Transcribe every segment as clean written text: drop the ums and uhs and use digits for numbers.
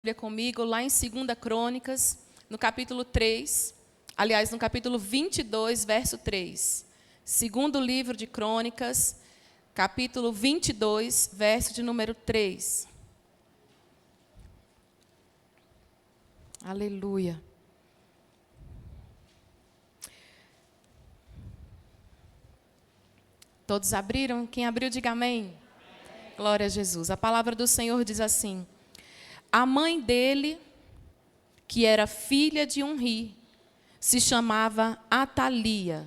Bíblia comigo lá em 2 Crônicas, no capítulo 3, aliás, no capítulo 22, verso 3. Segundo livro de Crônicas, capítulo 22, verso de número 3. Aleluia. Todos abriram? Quem abriu, diga amém. Amém. Glória a Jesus. A palavra do Senhor diz assim: a mãe dele, que era filha de Unri, se chamava Atalia.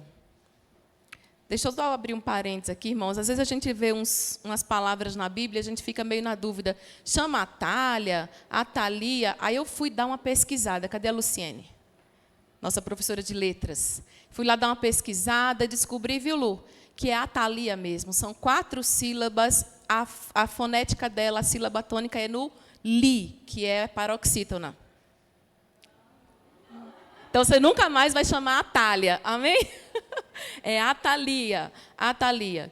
Deixa eu só abrir um parênteses aqui, irmãos. Às vezes a gente vê umas palavras na Bíblia, a gente fica meio na dúvida. Chama Atália, Atalia. Aí eu fui dar uma pesquisada. Cadê a Luciene? Nossa professora de letras. Fui lá dar uma pesquisada e descobri, viu, Lu, que é Atalia mesmo. São 4 sílabas. A fonética dela, a sílaba tônica é no li, que é paroxítona. Então, você nunca mais vai chamar Atália, amém? É Atalia, Atalia.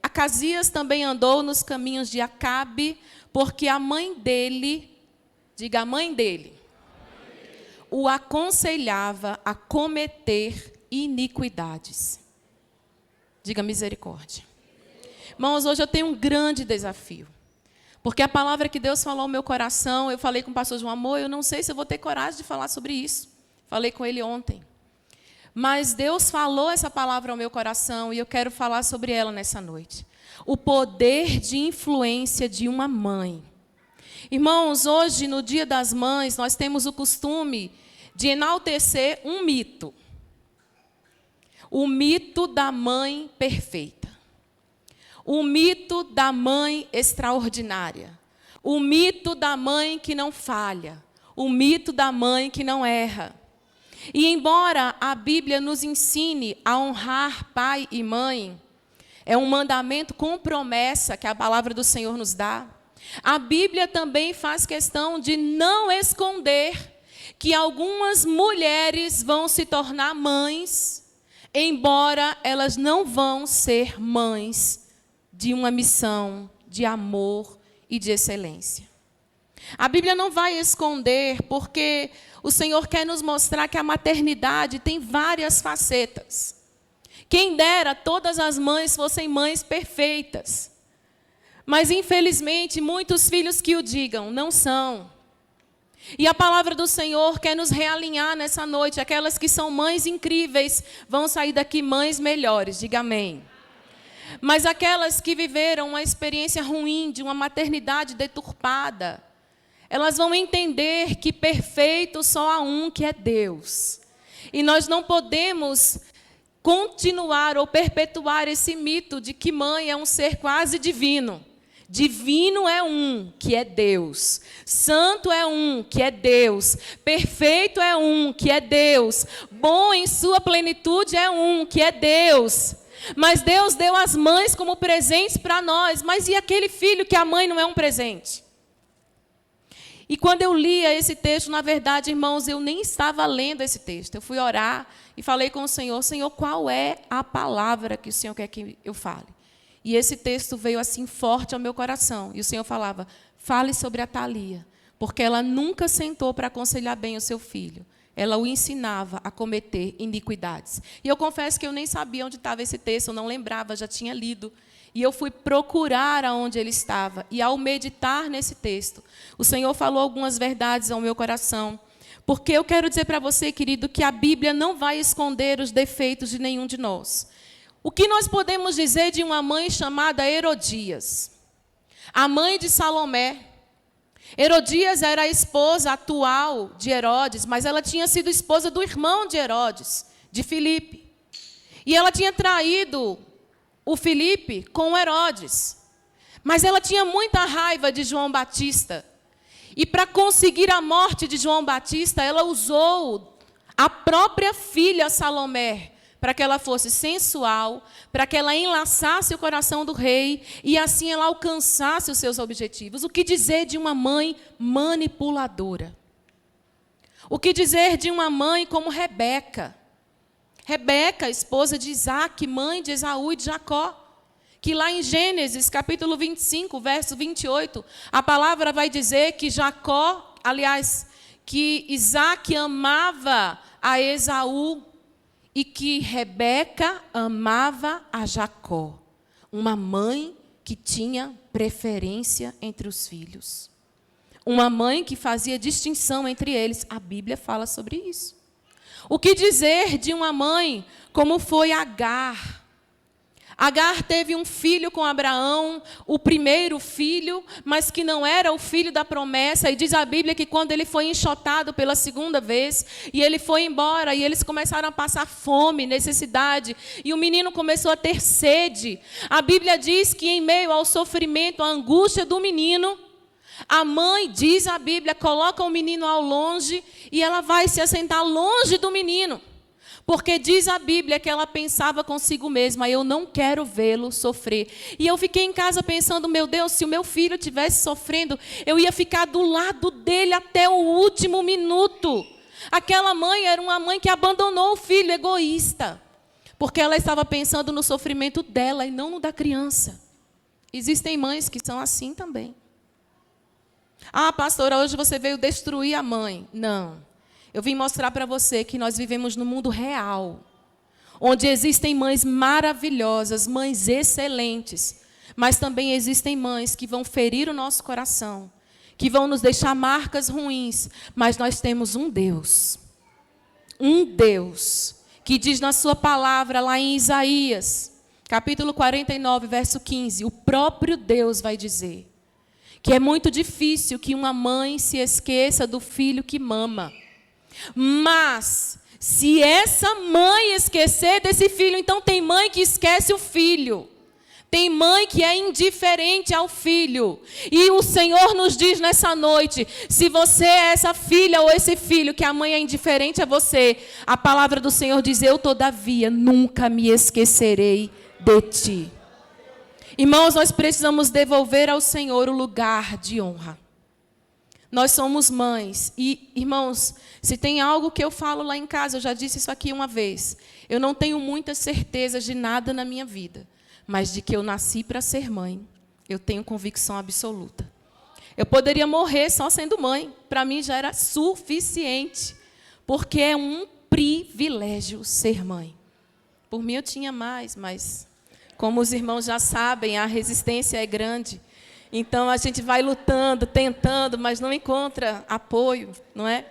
Acasias também andou nos caminhos de Acabe, porque a mãe dele, diga a mãe dele, o aconselhava a cometer iniquidades. Diga misericórdia. Irmãos, hoje eu tenho um grande desafio. Porque a palavra que Deus falou ao meu coração, eu falei com o pastor João Amor, eu não sei se eu vou ter coragem de falar sobre isso. Falei com ele ontem. Mas Deus falou essa palavra ao meu coração e eu quero falar sobre ela nessa noite. O poder de influência de uma mãe. Irmãos, hoje, no Dia das Mães, nós temos o costume de enaltecer um mito. O mito da mãe perfeita. O mito da mãe extraordinária. O mito da mãe que não falha. O mito da mãe que não erra. E embora a Bíblia nos ensine a honrar pai e mãe, é um mandamento com promessa que a palavra do Senhor nos dá, a Bíblia também faz questão de não esconder que algumas mulheres vão se tornar mães, embora elas não vão ser mães de uma missão de amor e de excelência. A Bíblia não vai esconder, porque o Senhor quer nos mostrar que a maternidade tem várias facetas. Quem dera todas as mães fossem mães perfeitas. Mas, infelizmente, muitos filhos que o digam não são. E a palavra do Senhor quer nos realinhar nessa noite. Aquelas que são mães incríveis vão sair daqui mães melhores. Diga amém. Mas aquelas que viveram uma experiência ruim, de uma maternidade deturpada, elas vão entender que perfeito só há um, que é Deus. E nós não podemos continuar ou perpetuar esse mito de que mãe é um ser quase divino. Divino é um, que é Deus. Santo é um, que é Deus. Perfeito é um, que é Deus. Bom em sua plenitude é um, que é Deus. Mas Deus deu as mães como presentes para nós. Mas e aquele filho que a mãe não é um presente? E quando eu lia esse texto, na verdade, irmãos, eu nem estava lendo esse texto. Eu fui orar e falei com o Senhor: Senhor, qual é a palavra que o Senhor quer que eu fale? E esse texto veio assim forte ao meu coração. E o Senhor falava: fale sobre a Atalia, porque ela nunca sentou para aconselhar bem o seu filho. Ela o ensinava a cometer iniquidades. E eu confesso que eu nem sabia onde estava esse texto, eu não lembrava, já tinha lido. E eu fui procurar aonde ele estava. E ao meditar nesse texto, o Senhor falou algumas verdades ao meu coração. Porque eu quero dizer para você, querido, que a Bíblia não vai esconder os defeitos de nenhum de nós. O que nós podemos dizer de uma mãe chamada Herodias? A mãe de Salomé. Herodias era a esposa atual de Herodes, mas ela tinha sido esposa do irmão de Herodes, de Filipe. E ela tinha traído o Filipe com Herodes. Mas ela tinha muita raiva de João Batista. E para conseguir a morte de João Batista, ela usou a própria filha Salomé, para que ela fosse sensual, para que ela enlaçasse o coração do rei e assim ela alcançasse os seus objetivos. O que dizer de uma mãe manipuladora? O que dizer de uma mãe como Rebeca? Rebeca, esposa de Isaque, mãe de Esaú e de Jacó, que lá em Gênesis, capítulo 25, verso 28, a palavra vai dizer que Jacó, aliás, que Isaac amava a Esaú e que Rebeca amava a Jacó. Uma mãe que tinha preferência entre os filhos. Uma mãe que fazia distinção entre eles. A Bíblia fala sobre isso. O que dizer de uma mãe como foi Agar? Agar teve um filho com Abraão, o primeiro filho, mas que não era o filho da promessa. E diz a Bíblia que quando ele foi enxotado pela segunda vez, e ele foi embora, e eles começaram a passar fome, necessidade, e o menino começou a ter sede. A Bíblia diz que em meio ao sofrimento, à angústia do menino, a mãe, diz a Bíblia, coloca o menino ao longe, e ela vai se assentar longe do menino. Porque diz a Bíblia que ela pensava consigo mesma, eu não quero vê-lo sofrer. E eu fiquei em casa pensando, meu Deus, se o meu filho estivesse sofrendo, eu ia ficar do lado dele até o último minuto. Aquela mãe era uma mãe que abandonou o filho, egoísta. Porque ela estava pensando no sofrimento dela e não no da criança. Existem mães que são assim também. Ah, pastora, hoje você veio destruir a mãe. Não. Eu vim mostrar para você que nós vivemos no mundo real, onde existem mães maravilhosas, mães excelentes, mas também existem mães que vão ferir o nosso coração, que vão nos deixar marcas ruins, mas nós temos um Deus, que diz na sua palavra lá em Isaías, capítulo 49, verso 15, o próprio Deus vai dizer que é muito difícil que uma mãe se esqueça do filho que mama. Mas, se essa mãe esquecer desse filho, então tem mãe que esquece o filho. Tem mãe que é indiferente ao filho. E o Senhor nos diz nessa noite, se você é essa filha ou esse filho, que a mãe é indiferente a você, a palavra do Senhor diz, eu todavia nunca me esquecerei de ti. Irmãos, nós precisamos devolver ao Senhor o lugar de honra. Nós somos mães. E, irmãos, se tem algo que eu falo lá em casa, eu já disse isso aqui uma vez. Eu não tenho muitas certezas de nada na minha vida. Mas de que eu nasci para ser mãe, eu tenho convicção absoluta. Eu poderia morrer só sendo mãe. Para mim já era suficiente. Porque é um privilégio ser mãe. Por mim eu tinha mais, mas como os irmãos já sabem, a resistência é grande. Então, a gente vai lutando, tentando, mas não encontra apoio, não é?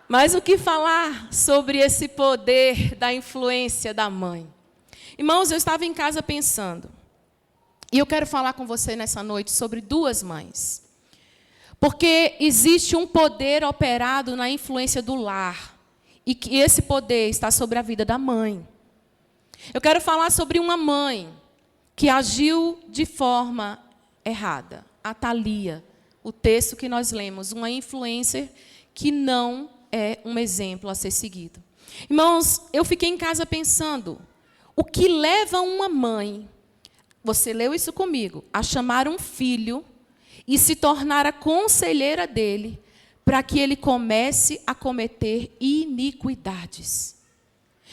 Mas o que falar sobre esse poder da influência da mãe? Irmãos, eu estava em casa pensando, e eu quero falar com você nessa noite sobre duas mães. Porque existe um poder operado na influência do lar, e que esse poder está sobre a vida da mãe. Eu quero falar sobre uma mãe que agiu de forma errada. Atalia, o texto que nós lemos, uma influencer que não é um exemplo a ser seguido. Irmãos, eu fiquei em casa pensando, o que leva uma mãe, você leu isso comigo, a chamar um filho e se tornar a conselheira dele para que ele comece a cometer iniquidades.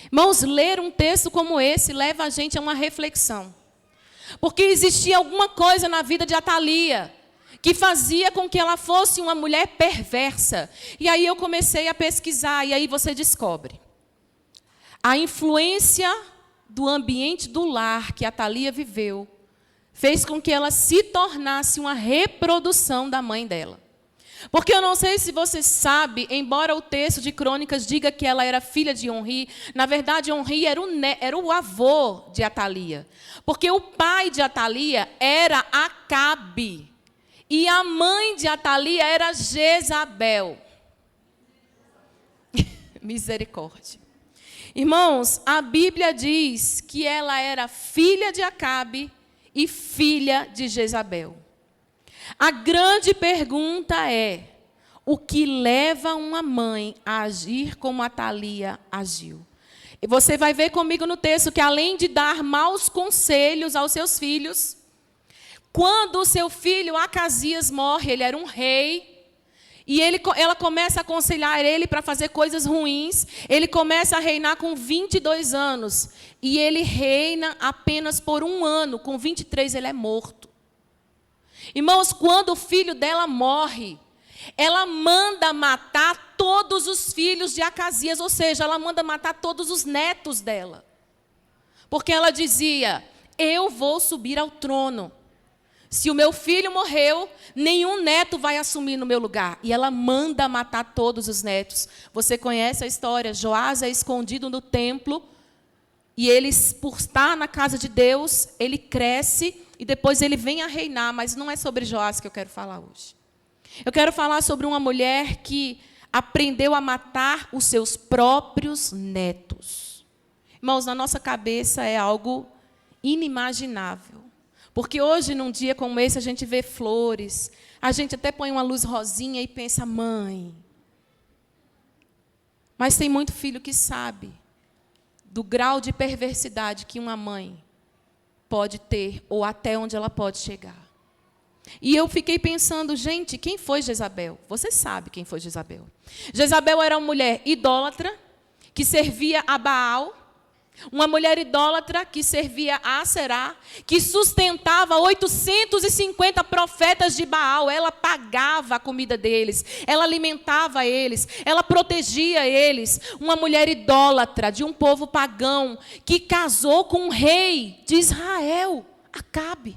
Irmãos, ler um texto como esse leva a gente a uma reflexão. Porque existia alguma coisa na vida de Atalia que fazia com que ela fosse uma mulher perversa. E aí eu comecei a pesquisar, e aí você descobre. A influência do ambiente do lar que Atalia viveu fez com que ela se tornasse uma reprodução da mãe dela. Porque eu não sei se você sabe, embora o texto de Crônicas diga que ela era filha de Onri, na verdade Onri era o avô de Atalia. Porque o pai de Atalia era Acabe. E a mãe de Atalia era Jezabel. Misericórdia. Irmãos, a Bíblia diz que ela era filha de Acabe e filha de Jezabel. A grande pergunta é, o que leva uma mãe a agir como Atalia agiu? E você vai ver comigo no texto que além de dar maus conselhos aos seus filhos, quando o seu filho Acasias morre, ele era um rei, E ela começa a aconselhar ele para fazer coisas ruins. Ele começa a reinar com 22 anos. E ele reina apenas por 1 ano. Com 23 ele é morto. Irmãos, quando o filho dela morre, ela manda matar todos os filhos de Acasias. Ou seja, ela manda matar todos os netos dela. Porque ela dizia, eu vou subir ao trono. Se o meu filho morreu, nenhum neto vai assumir no meu lugar. E ela manda matar todos os netos. Você conhece a história? Joás é escondido no templo. E ele, por estar na casa de Deus, ele cresce e depois ele vem a reinar. Mas não é sobre Joás que eu quero falar hoje. Eu quero falar sobre uma mulher que aprendeu a matar os seus próprios netos. Irmãos, na nossa cabeça é algo inimaginável. Porque hoje, num dia como esse, a gente vê flores, a gente até põe uma luz rosinha e pensa, mãe. Mas tem muito filho que sabe do grau de perversidade que uma mãe pode ter, ou até onde ela pode chegar. E eu fiquei pensando, gente, quem foi Jezabel? Você sabe quem foi Jezabel. Jezabel era uma mulher idólatra, que servia a Baal. Uma mulher idólatra que servia a Aserá, que sustentava 850 profetas de Baal. Ela pagava a comida deles, ela alimentava eles, ela protegia eles. Uma mulher idólatra de um povo pagão que casou com um rei de Israel, Acabe,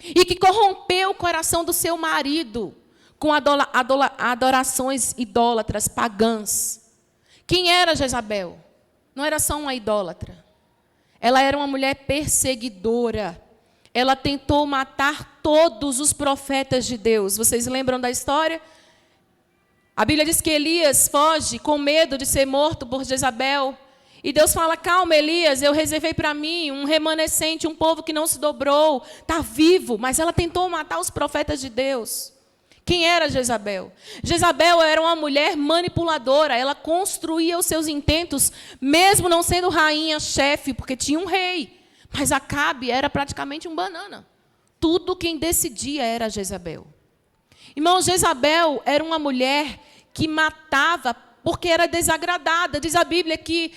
e que corrompeu o coração do seu marido com adorações idólatras pagãs. Quem era Jezabel? Não era só uma idólatra. Ela era uma mulher perseguidora. Ela tentou matar todos os profetas de Deus. Vocês lembram da história? A Bíblia diz que Elias foge com medo de ser morto por Jezabel. E Deus fala, calma, Elias, eu reservei para mim um remanescente, um povo que não se dobrou, está vivo. Mas ela tentou matar os profetas de Deus. Quem era Jezabel? Jezabel era uma mulher manipuladora. Ela construía os seus intentos, mesmo não sendo rainha, chefe, porque tinha um rei. Mas Acabe era praticamente um banana. Tudo quem decidia era Jezabel. Irmão, Jezabel era uma mulher que matava porque era desagradada. Diz a Bíblia que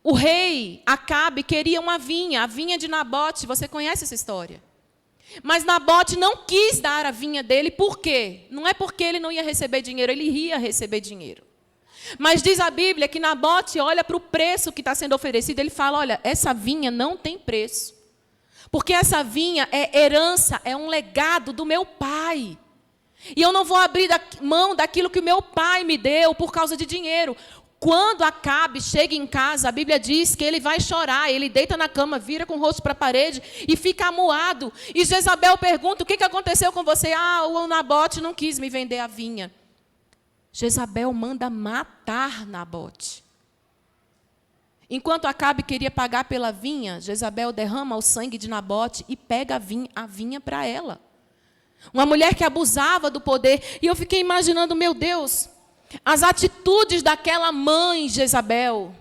o rei Acabe queria uma vinha, a vinha de Nabote. Você conhece essa história? Mas Nabote não quis dar a vinha dele, por quê? Não é porque ele não ia receber dinheiro, ele ia receber dinheiro. Mas diz a Bíblia que Nabote olha para o preço que está sendo oferecido, ele fala, olha, essa vinha não tem preço. Porque essa vinha é herança, é um legado do meu pai. E eu não vou abrir mão daquilo que o meu pai me deu por causa de dinheiro. Quando Acabe chega em casa, a Bíblia diz que ele vai chorar. Ele deita na cama, vira com o rosto para a parede e fica amuado. E Jezabel pergunta, o que aconteceu com você? Ah, o Nabote não quis me vender a vinha. Jezabel manda matar Nabote. Enquanto Acabe queria pagar pela vinha, Jezabel derrama o sangue de Nabote e pega a vinha para ela. Uma mulher que abusava do poder. E eu fiquei imaginando, meu Deus, as atitudes daquela mãe, Jezabel,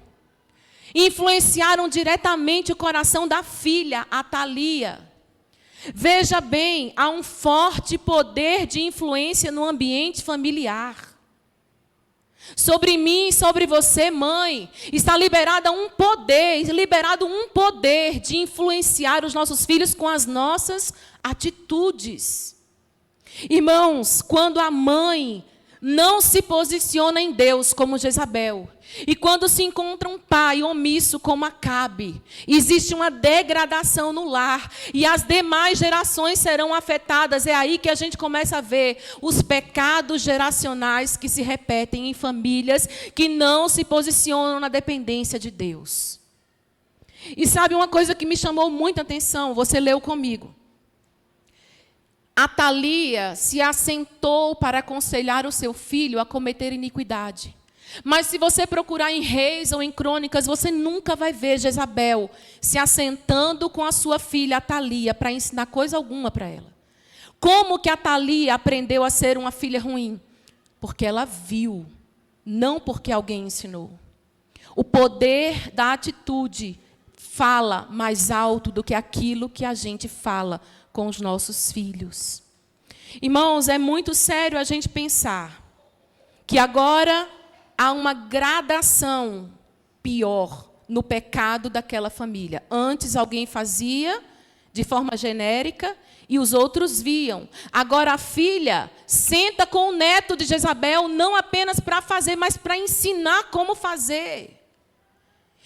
influenciaram diretamente o coração da filha, Atalia. Veja bem, há um forte poder de influência no ambiente familiar. Sobre mim, sobre você, mãe, está liberado um poder de influenciar os nossos filhos com as nossas atitudes. Irmãos, quando a mãe não se posiciona em Deus como Jezabel, e quando se encontra um pai omisso como Acabe, existe uma degradação no lar, e as demais gerações serão afetadas. É aí que a gente começa a ver os pecados geracionais que se repetem em famílias que não se posicionam na dependência de Deus. E sabe uma coisa que me chamou muita atenção? Você leu comigo. Atalia se assentou para aconselhar o seu filho a cometer iniquidade. Mas se você procurar em Reis ou em Crônicas, você nunca vai ver Jezabel se assentando com a sua filha Atalia para ensinar coisa alguma para ela. Como que Atalia aprendeu a ser uma filha ruim? Porque ela viu, não porque alguém ensinou. O poder da atitude fala mais alto do que aquilo que a gente fala com os nossos filhos. Irmãos, é muito sério a gente pensar que agora há uma gradação pior no pecado daquela família. Antes alguém fazia de forma genérica e os outros viam. Agora a filha senta com o neto de Jezabel, não apenas para fazer, mas para ensinar como fazer.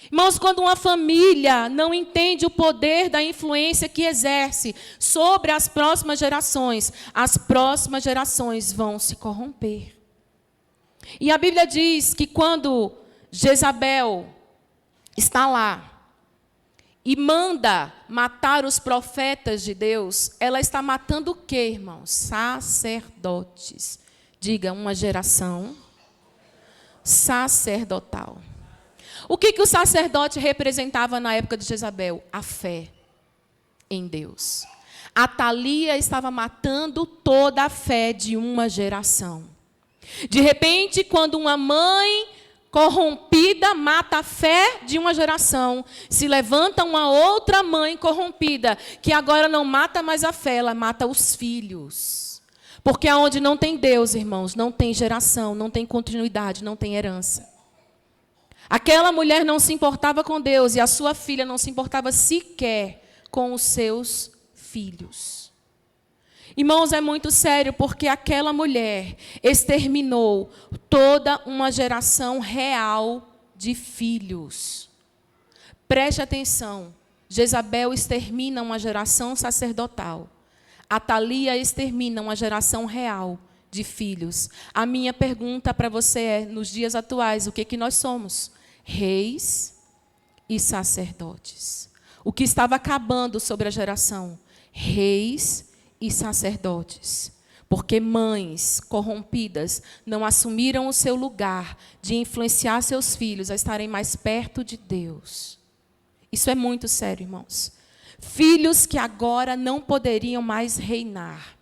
Irmãos, quando uma família não entende o poder da influência que exerce sobre as próximas gerações vão se corromper. E a Bíblia diz que quando Jezabel está lá e manda matar os profetas de Deus, ela está matando o quê, irmãos? Sacerdotes. Diga, uma geração sacerdotal. O que o sacerdote representava na época de Jezabel? A fé em Deus. Atalia estava matando toda a fé de uma geração. De repente, quando uma mãe corrompida mata a fé de uma geração, se levanta uma outra mãe corrompida, que agora não mata mais a fé, ela mata os filhos. Porque aonde não tem Deus, irmãos, não tem geração, não tem continuidade, não tem herança. Aquela mulher não se importava com Deus e a sua filha não se importava sequer com os seus filhos. Irmãos, é muito sério porque aquela mulher exterminou toda uma geração real de filhos. Preste atenção, Jezabel extermina uma geração sacerdotal. Atalia extermina uma geração real de filhos. A minha pergunta para você é, nos dias atuais, o que nós somos? Reis e sacerdotes. O que estava acabando sobre a geração? Reis e sacerdotes. Porque mães corrompidas não assumiram o seu lugar de influenciar seus filhos a estarem mais perto de Deus. Isso é muito sério, irmãos. Filhos que agora não poderiam mais reinar.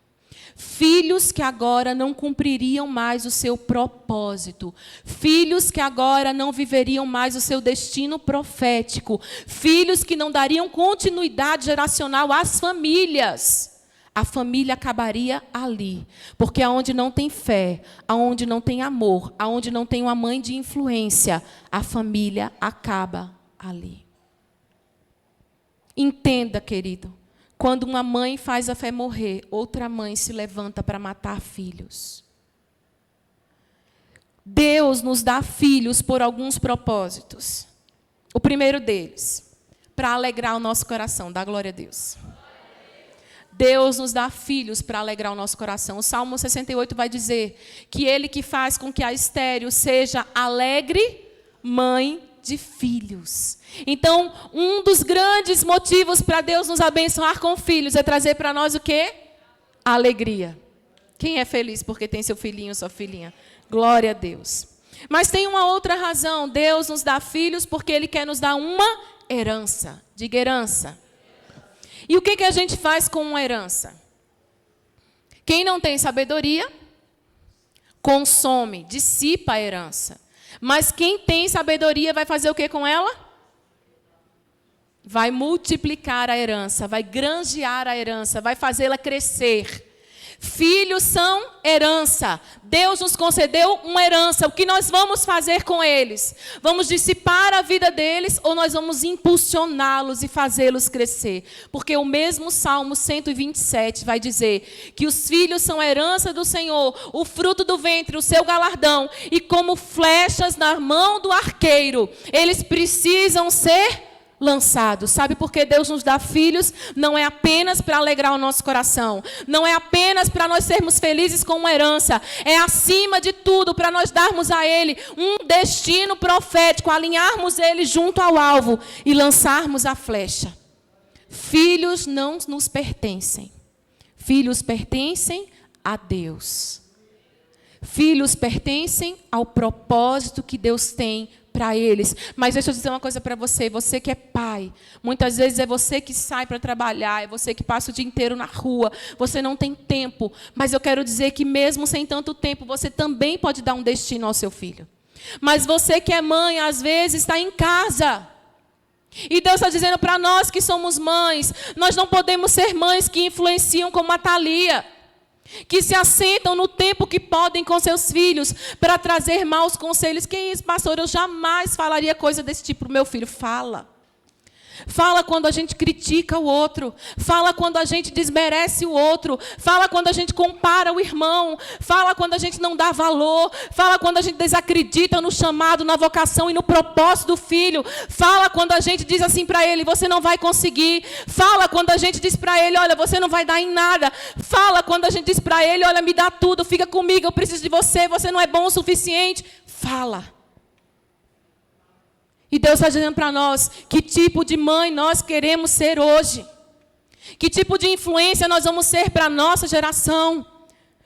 Filhos que agora não cumpririam mais o seu propósito. Filhos que agora não viveriam mais o seu destino profético. Filhos que não dariam continuidade geracional às famílias. A família acabaria ali. Porque aonde não tem fé, aonde não tem amor, aonde não tem uma mãe de influência, a família acaba ali. Entenda, querido. Quando uma mãe faz a fé morrer, outra mãe se levanta para matar filhos. Deus nos dá filhos por alguns propósitos. O primeiro deles, para alegrar o nosso coração. Dá glória a Deus. Deus nos dá filhos para alegrar o nosso coração. O Salmo 68 vai dizer que Ele que faz com que a estéril seja alegre mãe de filhos. Então, um dos grandes motivos para Deus nos abençoar com filhos é trazer para nós o quê? A alegria. Quem é feliz porque tem seu filhinho, sua filhinha? Glória a Deus. Mas tem uma outra razão. Deus nos dá filhos porque Ele quer nos dar uma herança. Diga herança. E o que a gente faz com uma herança? Quem não tem sabedoria, consome, dissipa a herança. Mas quem tem sabedoria vai fazer o que com ela? Vai multiplicar a herança, vai granjear a herança, vai fazê-la crescer. Filhos são herança. Deus nos concedeu uma herança. O que nós vamos fazer com eles? Vamos dissipar a vida deles ou nós vamos impulsioná-los e fazê-los crescer? Porque o mesmo Salmo 127 vai dizer que os filhos são a herança do Senhor, o fruto do ventre, o seu galardão. E como flechas na mão do arqueiro, eles precisam ser lançados. Sabe por que Deus nos dá filhos? Não é apenas para alegrar o nosso coração. Não é apenas para nós sermos felizes com uma herança. É acima de tudo para nós darmos a Ele um destino profético, alinharmos Ele junto ao alvo e lançarmos a flecha. Filhos não nos pertencem. Filhos pertencem a Deus. Filhos pertencem ao propósito que Deus tem para eles. Mas deixa eu dizer uma coisa para você. Você que é pai, muitas vezes é você que sai para trabalhar, é você que passa o dia inteiro na rua, você não tem tempo. Mas eu quero dizer que mesmo sem tanto tempo, você também pode dar um destino ao seu filho. Mas você que é mãe, às vezes está em casa. E Deus está dizendo para nós que somos mães, nós não podemos ser mães que influenciam como Atalia. que se assentam no tempo que podem com seus filhos para trazer maus conselhos. Quem é isso, pastor? Eu jamais falaria coisa desse tipo para o meu filho. Fala. Fala quando a gente critica o outro. Fala quando a gente desmerece o outro. Fala quando a gente compara o irmão. Fala quando a gente não dá valor. Fala quando a gente desacredita no chamado, na vocação e no propósito do filho. Fala quando a gente diz assim para ele: você não vai conseguir. Fala quando a gente diz para ele: olha, você não vai dar em nada. Fala quando a gente diz para ele: olha, me dá tudo, fica comigo, eu preciso de você, você não é bom o suficiente. Fala. E Deus está dizendo para nós que tipo de mãe nós queremos ser hoje. Que tipo de influência nós vamos ser para a nossa geração.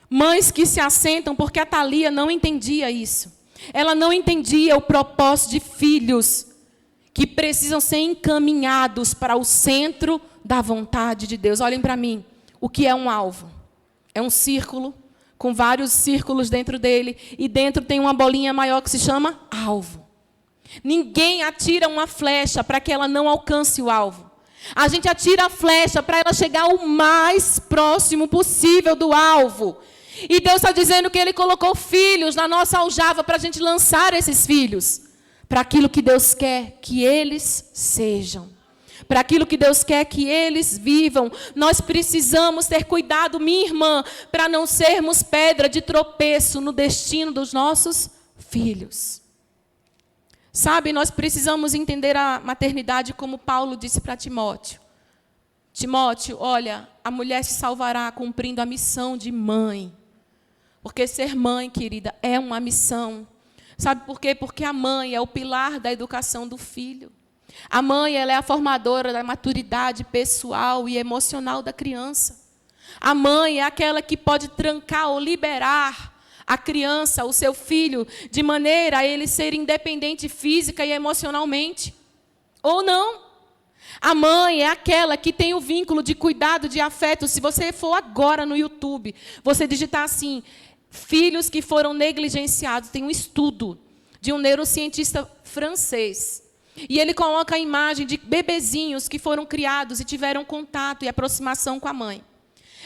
Mães que se assentam, porque a Thalia não entendia isso. Ela não entendia o propósito de filhos que precisam ser encaminhados para o centro da vontade de Deus. Olhem para mim, o que é um alvo? É um círculo com vários círculos dentro dele. E dentro tem uma bolinha maior que se chama alvo. Ninguém atira uma flecha para que ela não alcance o alvo. A gente atira a flecha para ela chegar o mais próximo possível do alvo. E Deus está dizendo que Ele colocou filhos na nossa aljava para a gente lançar esses filhos para aquilo que Deus quer que eles sejam. Para aquilo que Deus quer que eles vivam. Nós precisamos ter cuidado, minha irmã, para não sermos pedra de tropeço no destino dos nossos filhos. Sabe, nós precisamos entender a maternidade como Paulo disse para Timóteo. Timóteo, olha, a mulher se salvará cumprindo a missão de mãe. Porque ser mãe, querida, é uma missão. Sabe por quê? Porque a mãe é o pilar da educação do filho. A mãe, ela é a formadora da maturidade pessoal e emocional da criança. A mãe é aquela que pode trancar ou liberar a criança, o seu filho, de maneira a ele ser independente física e emocionalmente. Ou não. A mãe é aquela que tem o vínculo de cuidado, de afeto. Se você for agora no YouTube, você digitar assim, filhos que foram negligenciados, tem um estudo de um neurocientista francês. E ele coloca a imagem de bebezinhos que foram criados e tiveram contato e aproximação com a mãe.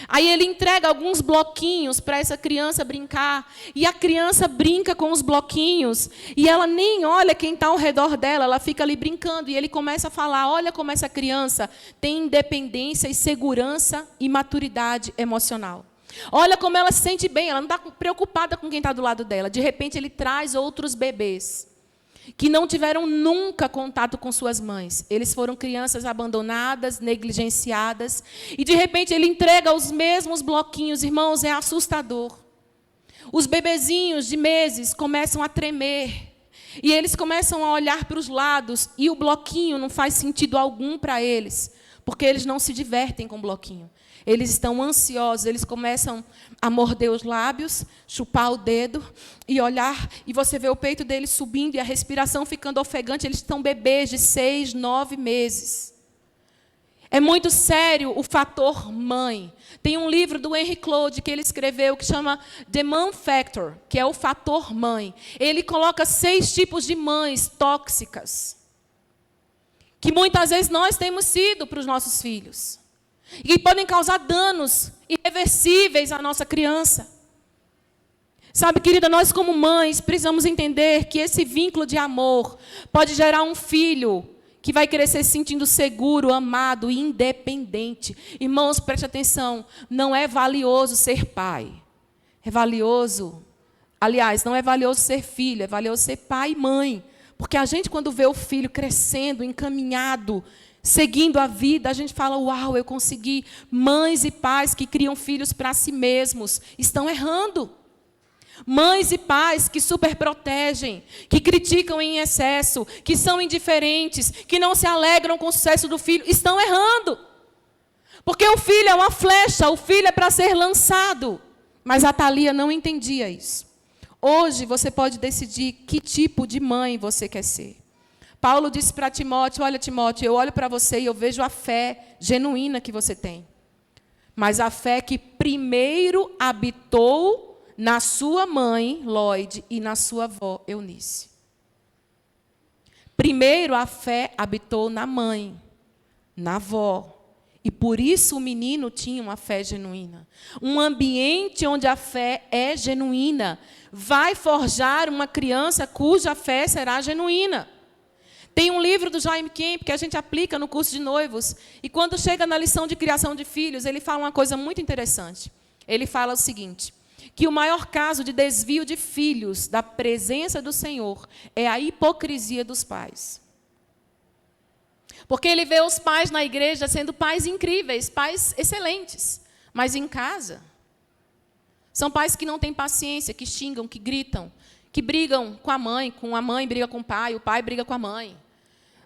Aí ele entrega alguns bloquinhos para essa criança brincar. E a criança brinca com os bloquinhos. E ela nem olha quem está ao redor dela. Ela fica ali brincando. E ele começa a falar, olha como essa criança tem independência e segurança e maturidade emocional. Olha como ela se sente bem. Ela não está preocupada com quem está do lado dela. De repente ele traz outros bebês que não tiveram nunca contato com suas mães. Eles foram crianças abandonadas, negligenciadas. E, de repente, ele entrega os mesmos bloquinhos. Irmãos, é assustador. Os bebezinhos de meses começam a tremer. E eles começam a olhar para os lados. E o bloquinho não faz sentido algum para eles. Porque eles não se divertem com o bloquinho. Eles estão ansiosos, eles começam a morder os lábios, chupar o dedo e olhar, e você vê o peito deles subindo e a respiração ficando ofegante. Eles estão bebês de 6, 9 meses. É muito sério o fator mãe. Tem um livro do Henry Cloud que ele escreveu que chama The Mom Factor, que é o fator mãe. Ele coloca 6 tipos de mães tóxicas, que muitas vezes nós temos sido para os nossos filhos. E que podem causar danos irreversíveis à nossa criança. Sabe, querida, nós como mães precisamos entender que esse vínculo de amor pode gerar um filho que vai crescer se sentindo seguro, amado e independente. Irmãos, preste atenção, não é valioso ser pai. É valioso, aliás, não é valioso ser filho, é valioso ser pai e mãe. Porque a gente, quando vê o filho crescendo, encaminhado, seguindo a vida, a gente fala, uau, eu consegui. Mães e pais que criam filhos para si mesmos estão errando. Mães e pais que superprotegem, que criticam em excesso, que são indiferentes, que não se alegram com o sucesso do filho, estão errando. Porque o filho é uma flecha, o filho é para ser lançado. Mas a Thalia não entendia isso. Hoje você pode decidir que tipo de mãe você quer ser. Paulo disse para Timóteo, olha Timóteo, eu olho para você e eu vejo a fé genuína que você tem. Mas a fé que primeiro habitou na sua mãe, Lloyd, e na sua avó, Eunice. Primeiro a fé habitou na mãe, na avó. E por isso o menino tinha uma fé genuína. Um ambiente onde a fé é genuína vai forjar uma criança cuja fé será genuína. Tem um livro do Jaime Kemp que a gente aplica no curso de noivos. E quando chega na lição de criação de filhos, ele fala uma coisa muito interessante. Ele fala o seguinte, que o maior caso de desvio de filhos da presença do Senhor é a hipocrisia dos pais. Porque ele vê os pais na igreja sendo pais incríveis, pais excelentes. Mas em casa, são pais que não têm paciência, que xingam, que gritam, que brigam com a mãe briga com o pai briga com a mãe.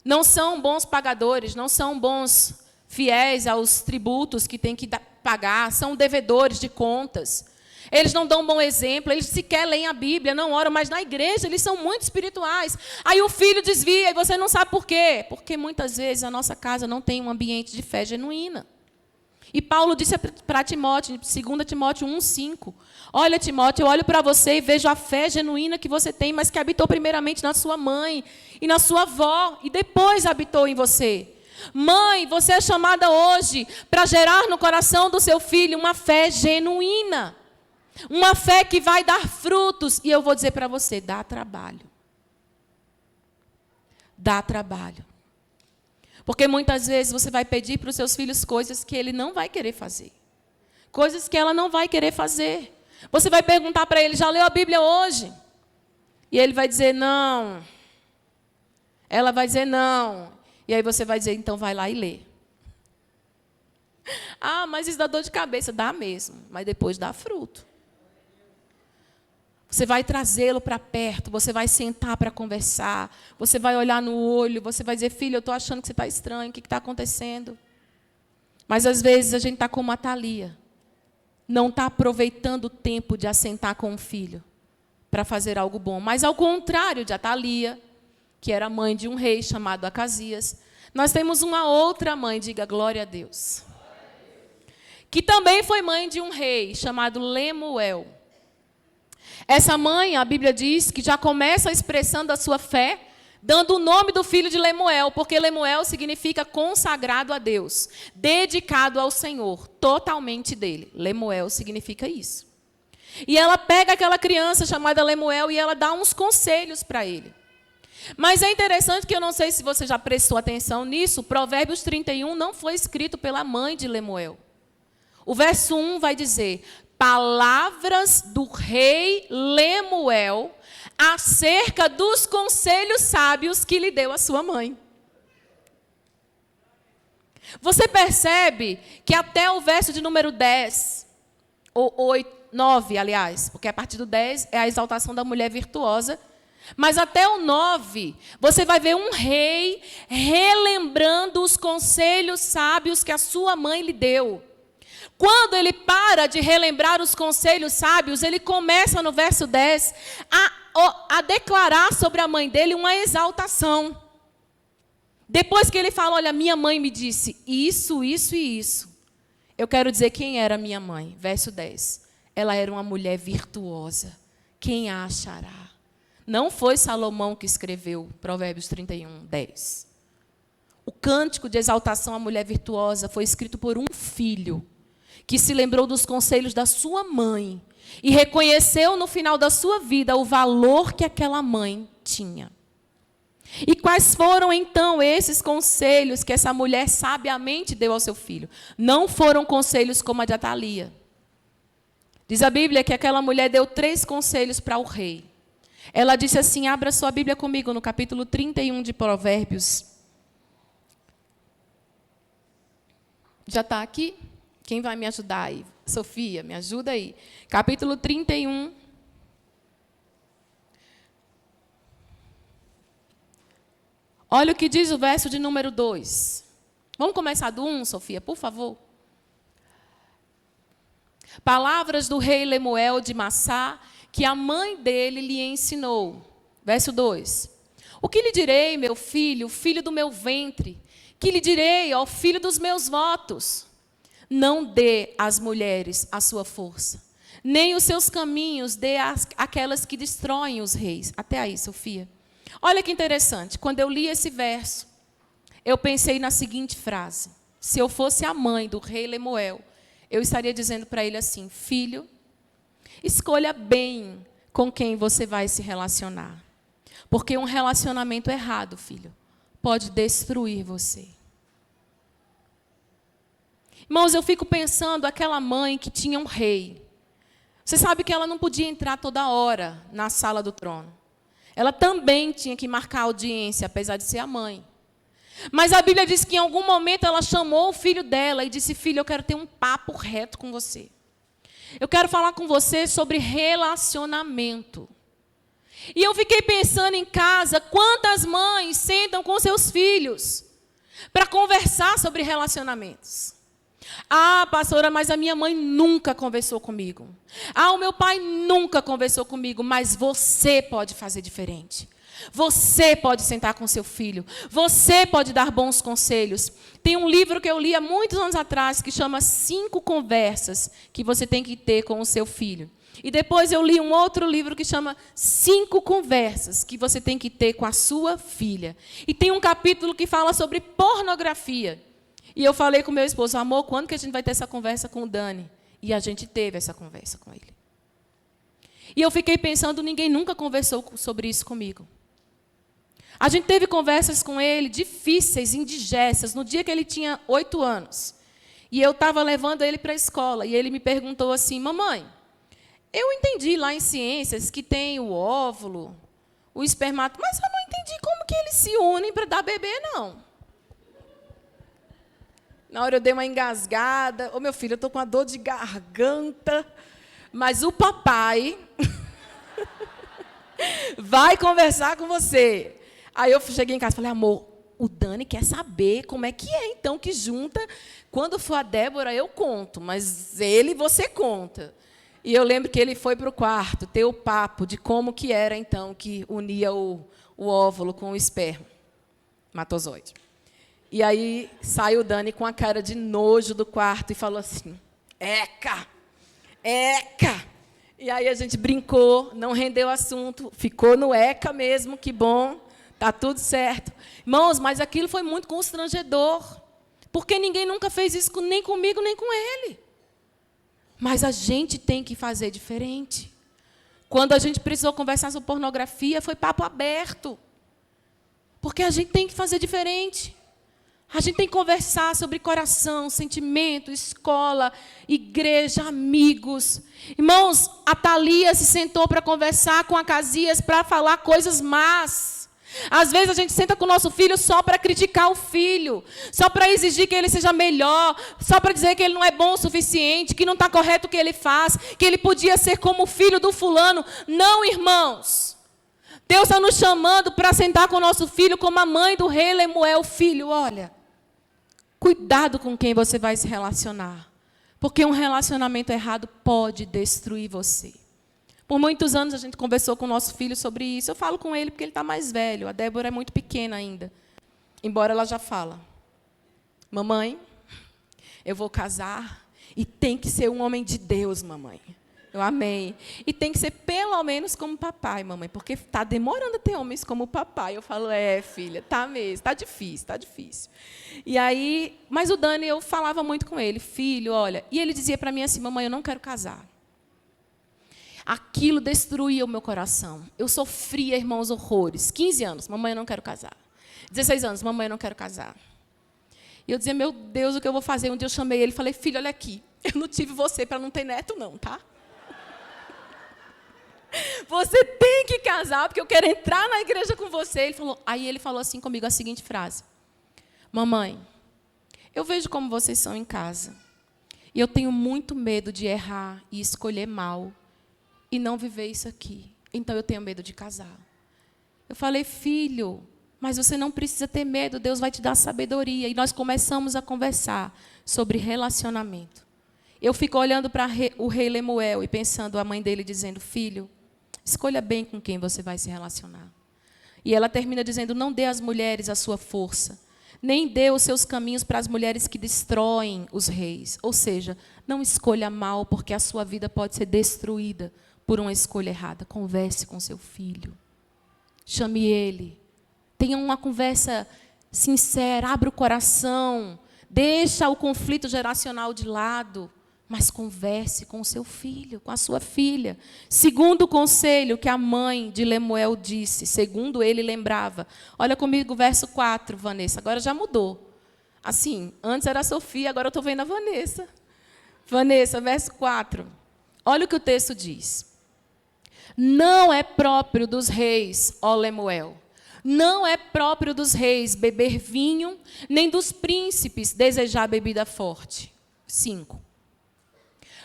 Não são bons pagadores, não são bons fiéis aos tributos que têm que pagar, são devedores de contas. Eles não dão um bom exemplo, eles sequer leem a Bíblia, não oram, mas na igreja eles são muito espirituais. Aí o filho desvia e você não sabe por quê. Porque muitas vezes a nossa casa não tem um ambiente de fé genuína. E Paulo disse para Timóteo, em 2 Timóteo 1,5, olha, Timóteo, eu olho para você e vejo a fé genuína que você tem, mas que habitou primeiramente na sua mãe e na sua avó, e depois habitou em você. Mãe, você é chamada hoje para gerar no coração do seu filho uma fé genuína. Uma fé que vai dar frutos. E eu vou dizer para você, dá trabalho. Dá trabalho. Porque muitas vezes você vai pedir para os seus filhos coisas que ele não vai querer fazer. Coisas que ela não vai querer fazer. Você vai perguntar para ele, já leu a Bíblia hoje? E ele vai dizer, não. Ela vai dizer, não. E aí você vai dizer, então vai lá e lê. Ah, mas isso dá dor de cabeça. Dá mesmo, mas depois dá fruto. Você vai trazê-lo para perto, você vai sentar para conversar, você vai olhar no olho, você vai dizer, filho, eu estou achando que você está estranho, o que está acontecendo? Mas, às vezes, a gente está como a Thalia. Não está aproveitando o tempo de assentar com o filho para fazer algo bom. Mas, ao contrário de Atalia, que era mãe de um rei chamado Acasias, nós temos uma outra mãe, diga glória a Deus, que também foi mãe de um rei chamado Lemuel. Essa mãe, a Bíblia diz, que já começa expressando a sua fé, dando o nome do filho de Lemuel, porque Lemuel significa consagrado a Deus, dedicado ao Senhor, totalmente dele. Lemuel significa isso. E ela pega aquela criança chamada Lemuel e ela dá uns conselhos para ele. Mas é interessante que eu não sei se você já prestou atenção nisso, Provérbios 31 não foi escrito pela mãe de Lemuel. O verso 1 vai dizer, palavras do rei Lemuel acerca dos conselhos sábios que lhe deu a sua mãe. Você percebe que até o verso de número 10, ou 9, aliás, porque a partir do 10 é a exaltação da mulher virtuosa, mas até o 9, você vai ver um rei relembrando os conselhos sábios que a sua mãe lhe deu. Quando ele para de relembrar os conselhos sábios, ele começa no verso 10 a declarar sobre a mãe dele uma exaltação. Depois que ele fala, olha, minha mãe me disse isso, isso e isso. Eu quero dizer quem era minha mãe. Verso 10. Ela era uma mulher virtuosa. Quem a achará? Não foi Salomão que escreveu Provérbios 31, 10. O cântico de exaltação à mulher virtuosa foi escrito por um filho que se lembrou dos conselhos da sua mãe e reconheceu no final da sua vida o valor que aquela mãe tinha. E quais foram, então, esses conselhos que essa mulher sabiamente deu ao seu filho? Não foram conselhos como a de Atalia. Diz a Bíblia que aquela mulher deu 3 conselhos para o rei. Ela disse assim, abra sua Bíblia comigo no capítulo 31 de Provérbios. Já está aqui? Quem vai me ajudar aí? Sofia, me ajuda aí. Capítulo 31. Olha o que diz o verso de número 2. Vamos começar do 1, Sofia, por favor. Palavras do rei Lemuel de Massá, que a mãe dele lhe ensinou. Verso 2. O que lhe direi, meu filho, filho do meu ventre? Que lhe direi, ó filho dos meus votos? Não dê às mulheres a sua força, nem os seus caminhos dê àquelas que destroem os reis. Até aí, Sofia. Olha que interessante, quando eu li esse verso, eu pensei na seguinte frase. se eu fosse a mãe do rei Lemuel, eu estaria dizendo para ele assim: filho, escolha bem com quem você vai se relacionar. Porque um relacionamento errado, filho, pode destruir você. Irmãos, eu fico pensando aquela mãe que tinha um rei. Você sabe que ela não podia entrar toda hora na sala do trono. Ela também tinha que marcar audiência, apesar de ser a mãe. Mas a Bíblia diz que em algum momento ela chamou o filho dela e disse: filho, eu quero ter um papo reto com você. Eu quero falar com você sobre relacionamento. E eu fiquei pensando em casa, quantas mães sentam com seus filhos para conversar sobre relacionamentos. Ah, pastora, mas a minha mãe nunca conversou comigo. Ah, o meu pai nunca conversou comigo. Mas você pode fazer diferente. Você pode sentar com seu filho. Você pode dar bons conselhos. Tem um livro que eu li há muitos anos atrás que chama 5 conversas que você tem que ter com o seu filho. E depois eu li um outro livro que chama 5 conversas que você tem que ter com a sua filha. E tem um capítulo que fala sobre pornografia. E eu falei com meu esposo: amor, quando que a gente vai ter essa conversa com o Dani? E a gente teve essa conversa com ele. E eu fiquei pensando, ninguém nunca conversou sobre isso comigo. A gente teve conversas com ele difíceis, indigestas, no dia que ele tinha 8 anos. E eu estava levando ele para a escola. E ele me perguntou assim: mamãe, eu entendi lá em ciências que tem o óvulo, o espermatozoide, mas eu não entendi como que eles se unem para dar bebê, não. Na hora eu dei uma engasgada. Ô, meu filho, eu estou com uma dor de garganta, mas o papai vai conversar com você. Aí eu cheguei em casa e falei: amor, o Dani quer saber como é que é, então, que junta. Quando for a Débora, eu conto, mas ele você conta. E eu lembro que ele foi para o quarto ter o papo de como que era, então, que unia o óvulo com o espermatozoide. E aí saiu o Dani com a cara de nojo do quarto e falou assim: eca, eca. E aí a gente brincou, não rendeu assunto, ficou no eca mesmo, que bom, está tudo certo. Irmãos, mas aquilo foi muito constrangedor, porque ninguém nunca fez isso nem comigo, nem com ele. Mas a gente tem que fazer diferente. Quando a gente precisou conversar sobre pornografia, foi papo aberto. Porque a gente tem que fazer diferente. A gente tem que conversar sobre coração, sentimento, escola, igreja, amigos. Irmãos, a Thalia se sentou para conversar com a Casias para falar coisas más. Às vezes a gente senta com o nosso filho só para criticar o filho, só para exigir que ele seja melhor, só para dizer que ele não é bom o suficiente, que não está correto o que ele faz, que ele podia ser como o filho do fulano. Não, irmãos. Deus está nos chamando para sentar com o nosso filho como a mãe do rei Lemuel. Filho, olha, cuidado com quem você vai se relacionar, porque um relacionamento errado pode destruir você. Por muitos anos a gente conversou com o nosso filho sobre isso. Eu falo com ele porque ele está mais velho. A Débora é muito pequena ainda, embora ela já fala: mamãe, eu vou casar e tem que ser um homem de Deus, mamãe. Eu amei. E tem que ser pelo menos como papai, mamãe, porque está demorando a ter homens como papai. Eu falo: é, filha, tá mesmo, está difícil, está difícil. E aí, mas o Dani, eu falava muito com ele: filho, olha. E ele dizia para mim assim: mamãe, eu não quero casar. Aquilo destruía o meu coração. Eu sofria, irmãos, horrores. 15 anos, mamãe, eu não quero casar. 16 anos, mamãe, eu não quero casar. E eu dizia: meu Deus, o que eu vou fazer? Um dia eu chamei ele e falei: filho, olha aqui, eu não tive você para não ter neto, não, tá? Você tem que casar, porque eu quero entrar na igreja com você. Aí ele falou assim comigo a seguinte frase: mamãe, eu vejo como vocês são em casa. E eu tenho muito medo de errar e escolher mal e não viver isso aqui. Então eu tenho medo de casar. Eu falei: filho, mas você não precisa ter medo, Deus vai te dar sabedoria. E nós começamos a conversar sobre relacionamento. Eu fico olhando para o rei Lemuel e pensando a mãe dele dizendo: filho, escolha bem com quem você vai se relacionar. E ela termina dizendo: não dê às mulheres a sua força, nem dê os seus caminhos para as mulheres que destroem os reis. Ou seja, não escolha mal, porque a sua vida pode ser destruída por uma escolha errada. Converse com seu filho. Chame ele. Tenha uma conversa sincera, abra o coração. Deixa o conflito geracional de lado, mas converse com o seu filho, com a sua filha. Segundo conselho que a mãe de Lemuel disse, segundo ele lembrava. Olha comigo o verso 4, Vanessa, agora já mudou. Assim, antes era a Sofia, agora eu estou vendo a Vanessa. Vanessa, verso 4. Olha o que o texto diz. Não é próprio dos reis, ó Lemuel, não é próprio dos reis beber vinho, nem dos príncipes desejar bebida forte. 5.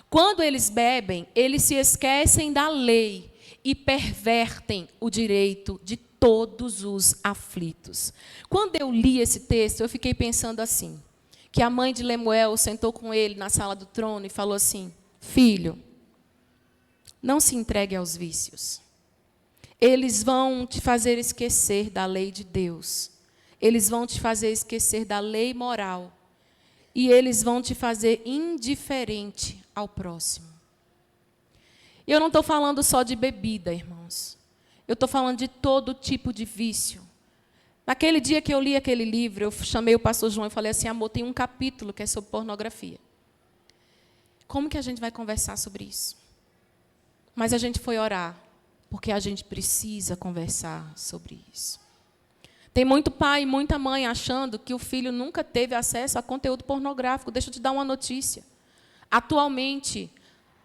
Quando eles bebem, eles se esquecem da lei e pervertem o direito de todos os aflitos. Quando eu li esse texto, eu fiquei pensando assim, que a mãe de Lemuel sentou com ele na sala do trono e falou assim, filho, não se entregue aos vícios. Eles vão te fazer esquecer da lei de Deus. Eles vão te fazer esquecer da lei moral. E eles vão te fazer indiferente ao próximo. E eu não estou falando só de bebida, irmãos. Eu estou falando de todo tipo de vício. Naquele dia que eu li aquele livro, eu chamei o pastor João e falei assim, amor, tem um capítulo que é sobre pornografia. Como que a gente vai conversar sobre isso? Mas a gente foi orar, porque a gente precisa conversar sobre isso. Tem muito pai e muita mãe achando que o filho nunca teve acesso a conteúdo pornográfico. Deixa eu te dar uma notícia. Atualmente,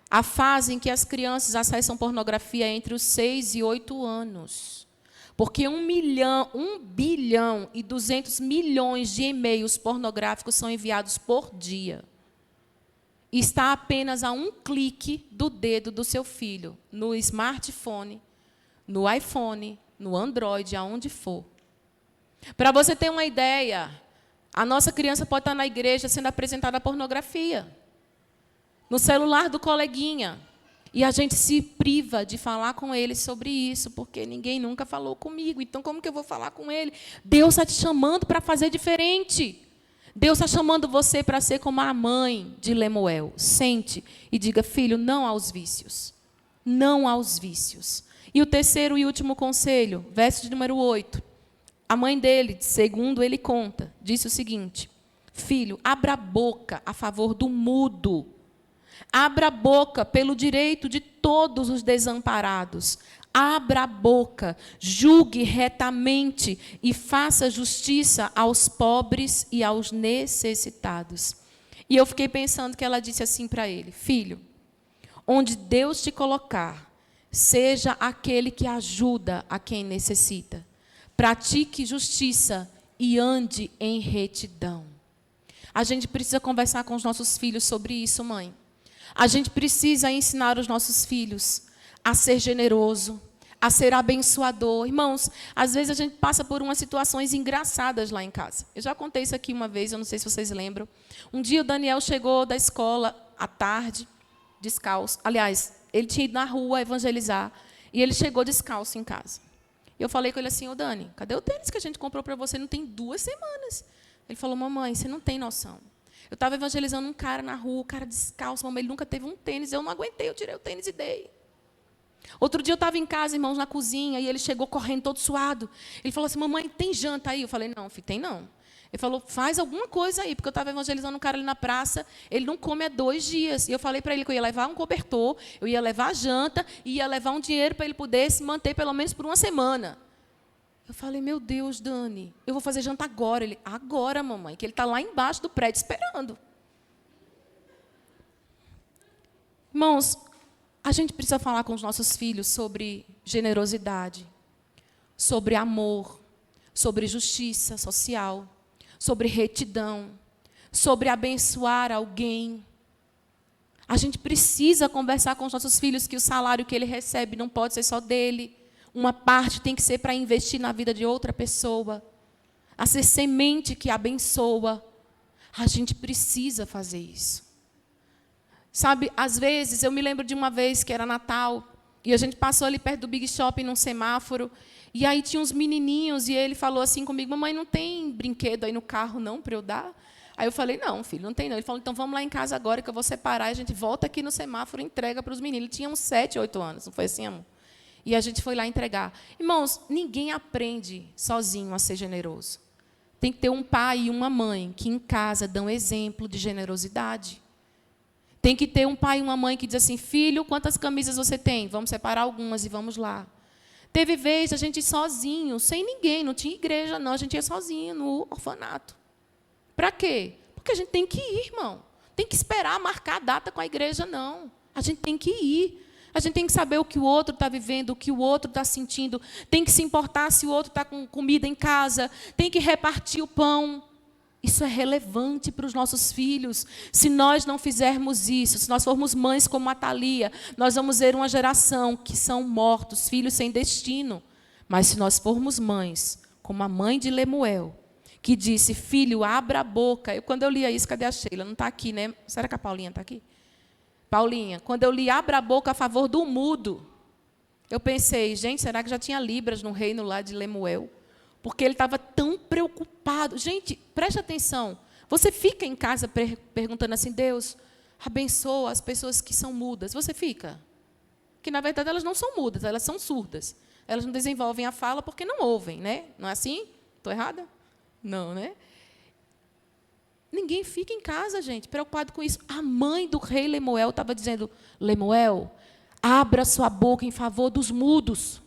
a fase em que as crianças acessam pornografia é entre os 6 e 8 anos. Porque 1 bilhão e 200 milhões de e-mails pornográficos são enviados por dia. E está apenas a um clique do dedo do seu filho, no smartphone, no iPhone, no Android, aonde for. Para você ter uma ideia, a nossa criança pode estar na igreja sendo apresentada a pornografia, no celular do coleguinha. E a gente se priva de falar com ele sobre isso, porque ninguém nunca falou comigo. Então, como que eu vou falar com ele? Deus está te chamando para fazer diferente. Deus está chamando você para ser como a mãe de Lemuel. Sente e diga, filho, não aos vícios. Não aos vícios. E o terceiro e último conselho, verso de número 8. A mãe dele, segundo ele conta, disse o seguinte, filho, abra a boca a favor do mudo. Abra a boca pelo direito de todos os desamparados. Abra a boca, julgue retamente e faça justiça aos pobres e aos necessitados. E eu fiquei pensando que ela disse assim para ele, filho, onde Deus te colocar, seja aquele que ajuda a quem necessita. Pratique justiça e ande em retidão. A gente precisa conversar com os nossos filhos sobre isso, mãe. A gente precisa ensinar os nossos filhos a ser generoso, a ser abençoador. Irmãos, às vezes a gente passa por umas situações engraçadas lá em casa. Eu já contei isso aqui uma vez, eu não sei se vocês lembram. Um dia o Daniel chegou da escola à tarde, descalço. Aliás, ele tinha ido na rua evangelizar, e ele chegou descalço em casa. Eu falei com ele assim, ô Dani, cadê o tênis que a gente comprou para você? Não tem 2 semanas. Ele falou, mamãe, você não tem noção. Eu estava evangelizando um cara na rua, o cara descalço, mamãe, ele nunca teve um tênis, eu não aguentei, eu tirei o tênis e dei. Outro dia eu estava em casa, irmãos, na cozinha, e ele chegou correndo todo suado. Ele falou assim, mamãe, tem janta aí? Eu falei, não, filho, tem não. Ele falou, faz alguma coisa aí, porque eu estava evangelizando um cara ali na praça, ele não come há 2 dias. E eu falei para ele que eu ia levar um cobertor, eu ia levar janta, e ia levar um dinheiro para ele poder se manter pelo menos por 1 semana. Eu falei, meu Deus, Dani, eu vou fazer janta agora. Ele, agora, mamãe, que ele está lá embaixo do prédio esperando. Irmãos, a gente precisa falar com os nossos filhos sobre generosidade, sobre amor, sobre justiça social, sobre retidão, sobre abençoar alguém. A gente precisa conversar com os nossos filhos que o salário que ele recebe não pode ser só dele. Uma parte tem que ser para investir na vida de outra pessoa. A ser semente que abençoa. A gente precisa fazer isso. Sabe, às vezes, eu me lembro de uma vez que era Natal, e a gente passou ali perto do Big Shopping, num semáforo, e aí tinha uns menininhos, e ele falou assim comigo, mamãe, não tem brinquedo aí no carro, não, para eu dar? Aí eu falei, não, filho, não tem não. Ele falou, então vamos lá em casa agora, que eu vou separar, e a gente volta aqui no semáforo e entrega para os meninos. Ele tinha uns 7, 8 anos, não foi assim, amor? E a gente foi lá entregar. Irmãos, ninguém aprende sozinho a ser generoso. tem que ter um pai e uma mãe que em casa dão exemplo de generosidade. Tem que ter um pai e uma mãe que diz assim, filho, quantas camisas você tem? Vamos separar algumas e vamos lá. Teve vez a gente ir sozinho, sem ninguém, não tinha igreja não, a gente ia sozinho no orfanato. Para quê? Porque a gente tem que ir, irmão. Tem que esperar marcar a data com a igreja, não. A gente tem que ir. A gente tem que saber o que o outro está vivendo, o que o outro está sentindo. Tem que se importar se o outro está com comida em casa. Tem que repartir o pão. Isso é relevante para os nossos filhos. Se nós não fizermos isso, se nós formos mães como a Thalia, nós vamos ver uma geração que são mortos, filhos sem destino. Mas se nós formos mães, como a mãe de Lemuel, que disse, filho, abra a boca. Quando eu lia isso, cadê a Sheila? Não está aqui, né? Será que a Paulinha está aqui? Paulinha, quando eu li abra a boca a favor do mudo, eu pensei, gente, será que já tinha libras no reino lá de Lemuel? Porque ele estava tão preocupado. Gente, preste atenção. Você fica em casa perguntando assim, Deus, abençoa as pessoas que são mudas. Você fica? Que, na verdade, elas não são mudas, elas são surdas. Elas não desenvolvem a fala porque não ouvem, né? Não é assim? Estou errada? Não, né? Ninguém fica em casa, gente, preocupado com isso. A mãe do rei Lemuel estava dizendo, Lemuel, abra sua boca em favor dos mudos.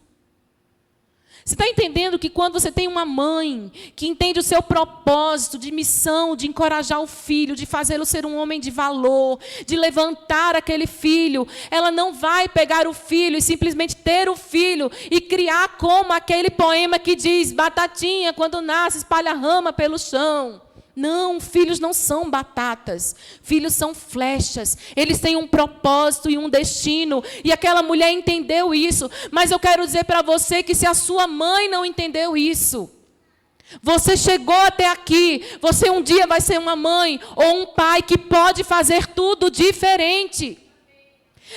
Você está entendendo que quando você tem uma mãe que entende o seu propósito de missão, de encorajar o filho, de fazê-lo ser um homem de valor, de levantar aquele filho, ela não vai pegar o filho e simplesmente ter o filho e criar como aquele poema que diz, batatinha, quando nasce, espalha rama pelo chão. Não, filhos não são batatas, filhos são flechas, eles têm um propósito e um destino, e aquela mulher entendeu isso, mas eu quero dizer para você que se a sua mãe não entendeu isso, você chegou até aqui, você um dia vai ser uma mãe ou um pai que pode fazer tudo diferente.